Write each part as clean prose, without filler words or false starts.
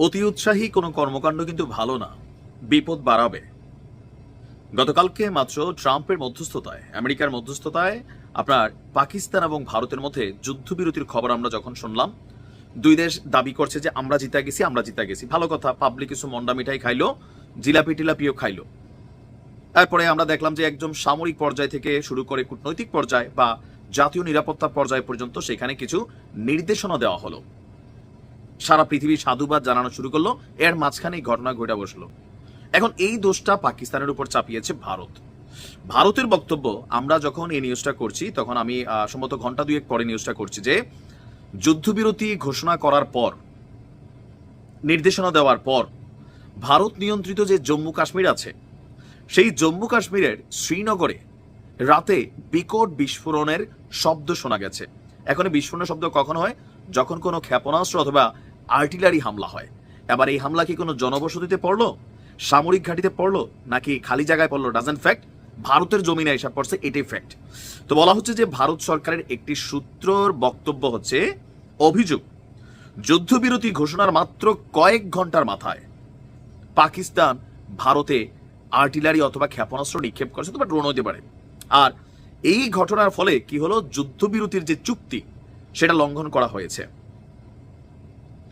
অতি উৎসাহী কোনো কর্মকাণ্ড কিন্তু ভালো না, বিপদ বাড়াবে। গতকালকে মাত্র ট্রাম্পের মধ্যস্থতায়, আমেরিকার মধ্যস্থতায় আপনার পাকিস্তান এবং ভারতের মধ্যে যুদ্ধবিরতির খবর আমরা যখন শুনলাম, দুই দেশ দাবি করছে যে আমরা জিতা গেছি। ভালো কথা, পাবলিক কিছু মন্ডা মিঠাই খাইলো, জিলাপি টিলাপিও খাইলো। তারপরে আমরা দেখলাম যে একদম সামরিক পর্যায় থেকে শুরু করে কূটনৈতিক পর্যায় বা জাতীয় নিরাপত্তা পর্যায় পর্যন্ত সেখানে কিছু নির্দেশনা দেওয়া হলো। সারা পৃথিবী সাধুবাদ জানানো শুরু করলো, এর মাঝখানে ঘটনা ঘটে বসলো। এখন এই দোষটা পাকিস্তানের উপর চাপিয়েছে ভারত। ভারতের বক্তব্য, আমরা যখন এই নিউজটা করছি তখন আমি সম্ভবত ঘন্টা দুয়েক পরে নিউজটা করছি, যে যুদ্ধবিরতি ঘোষণা করার পর, নির্দেশনা দেওয়ার পর ভারত নিয়ন্ত্রিত যে জম্মু কাশ্মীর আছে, সেই জম্মু কাশ্মীরের শ্রীনগরে রাতে বিকট বিস্ফোরণের শব্দ শোনা গেছে। এখন এই বিস্ফোরণের শব্দ কখন হয়? যখন কোনো ক্ষেপণাস্ত্র অথবা আর্টিলারি হামলা হয়। এবার এই হামলা কি কোনো জনবসতিতে পড়লো, সামরিক ঘাঁটিতে পড়লো, নাকি খালি জায়গায় পড়লো, ডাজেন্ট ফ্যাক্ট, ভারতের জমিনে এসে পড়ছে, এটাই ফ্যাক্ট। তো বলা হচ্ছে যে ভারত সরকারের একটি সূত্রর বক্তব্য হচ্ছে, অভিযোগ, যুদ্ধবিরতি ঘোষণার মাত্র কয়েক ঘন্টার মাথায় পাকিস্তান ভারতে আর্টিলারি অথবা ক্ষেপণাস্ত্র নিক্ষেপ করেছে, অথবা ড্রোন হতে পারে। আর এই ঘটনার ফলে কি হলো, যুদ্ধবিরতির যে চুক্তি সেটা লঙ্ঘন করা হয়েছে।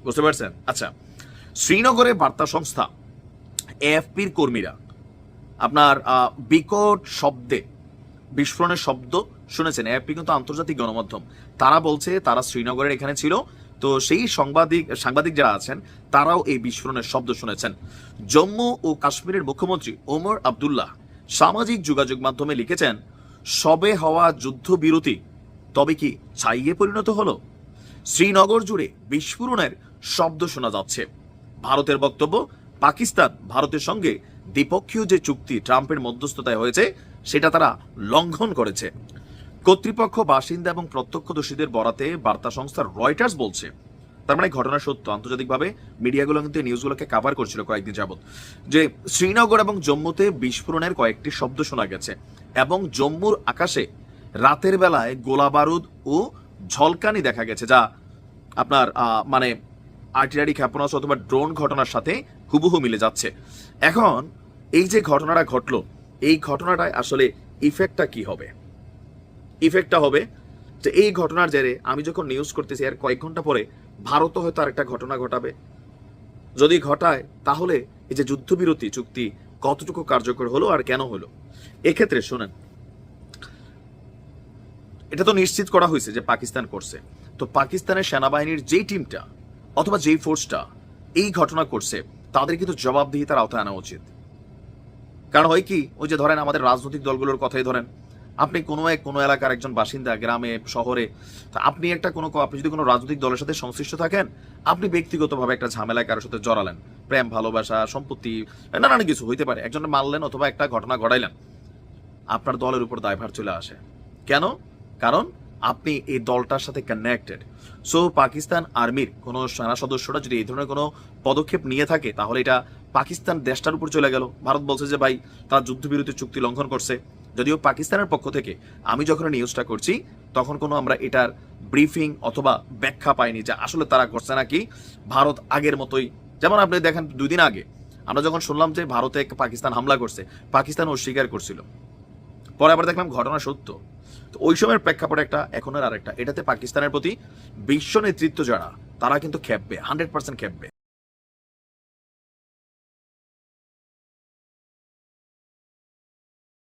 বুঝতে পারছেন? আচ্ছা, শ্রীনগরে বার্তা সংস্থা এএফপির কর্মীরা আপনার বিকট শব্দে বিস্ফোরণের শব্দ শুনেছেন। এএফপি কিন্তু আন্তর্জাতিক গণমাধ্যম, তারা বলছে তারা শ্রীনগরের এখানে ছিল। তো সেই সাংবাদিক যারা আছেন তারাও এই বিস্ফোরণের শব্দ শুনেছেন। জম্মু ও কাশ্মীরের মুখ্যমন্ত্রী ওমর আবদুল্লাহ সামাজিক যোগাযোগ মাধ্যমে লিখেছেন, সবে হওয়া যুদ্ধবিরতি তবে কি ছাইয়ে পরিণত হলো? শ্রীনগর জুড়ে বিস্ফোরণের শব্দ শোনা যাচ্ছে। ভারতের বক্তব্য, পাকিস্তান ভারতের সঙ্গে দ্বিপক্ষীয় যে চুক্তি ট্রাম্পের মধ্যস্থতায় হয়েছে সেটা তারা লঙ্ঘন করেছে। কর্তৃপক্ষ, বাসিন্দা এবং প্রত্যক্ষদর্শীদের বরাতে বার্তা সংস্থা রয়টার্স বলছে, তার মানে ঘটনা সত্য। আন্তর্জাতিকভাবে মিডিয়াগুলো কিন্তু এই নিউজগুলোকে কাভার করছিল কয়েকদিন যাবত, যে শ্রীনগর এবং জম্মুতে বিস্ফোরণের কয়েকটি শব্দ শোনা গেছে এবং জম্মুর আকাশে রাতের বেলায় গোলা বারুদ ও ঝলকানি দেখা গেছে, যা আপনার মানে আর্টিলারি ক্ষেপণাস্ত্র অথবা ড্রোন ঘটনার সাথে হুবহু মিলে যাচ্ছে। এখন এই যে ঘটনাটা ঘটলো, এই ঘটনাটায় আসলে ইফেক্টটা কি হবে? ইফেক্টটা হবে যে এই ঘটনার জেরে আমি যখন নিউজ করতেছি এর কয়েক ঘন্টা পরে ভারতও হয়তো আরেকটা ঘটনা ঘটাবে। যদি ঘটায় তাহলে এই যে যুদ্ধবিরতি চুক্তি কতটুকু কার্যকর হলো আর কেন হলো? এক্ষেত্রে শোনেন, এটা তো নিশ্চিত করা হয়েছে যে পাকিস্তান করছে। তো পাকিস্তানের সেনাবাহিনীর যেই টিমটা অথবা যেই ফোর্সটা এই ঘটনা করছে তাদের কিন্তু জবাবদিহিতার আওতায় আনা উচিত। কারণ হয় কি, ওই যে ধরেন আমাদের রাজনৈতিক দলগুলোর কথাই ধরেন, আপনি কোনো এলাকার একজন বাসিন্দা, গ্রামে শহরে, আপনি যদি কোনো রাজনৈতিক দলের সাথে সংশ্লিষ্ট থাকেন, আপনি ব্যক্তিগতভাবে একটা ঝামেলায় কারোর সাথে জড়ালেন, প্রেম ভালোবাসা সম্পত্তি নানান কিছু হইতে পারে, একজনের মারলেন অথবা একটা ঘটনা ঘটাইলেন, আপনার দলের উপর দায়ভার চলে আসে। কেন? কারণ আপনি এই দলটার সাথে কানেক্টেড। সো পাকিস্তান আর্মির কোনো সেনা সদস্যরা যদি এই ধরনের কোনো পদক্ষেপ নিয়ে থাকে তাহলে এটা পাকিস্তান দেশটার উপর চলে গেল। ভারত বলছে যে ভাই তারা যুদ্ধবিরতি চুক্তি লঙ্ঘন করছে, যদিও পাকিস্তানের পক্ষ থেকে আমি যখন নিউজটা করছি তখন কোনো আমরা এটার ব্রিফিং অথবা ব্যাখ্যা পাইনি যে আসলে তারা করছে নাকি ভারত আগের মতোই। যেমন আপনি দেখেন 2 দিন আগে আমরা যখন শুনলাম যে ভারতে পাকিস্তান হামলা করছে, পাকিস্তান অস্বীকার করছিল, পরে আবার দেখলাম ঘটনা সত্য। তো ওই সময়ের প্রেক্ষাপটে একটা, এখন আর আরেকটা, এটাতে পাকিস্তানের প্রতি বিশ্ব নেতৃত্ব যারা তারা কিন্তু খেপবে, 100% খেপবে।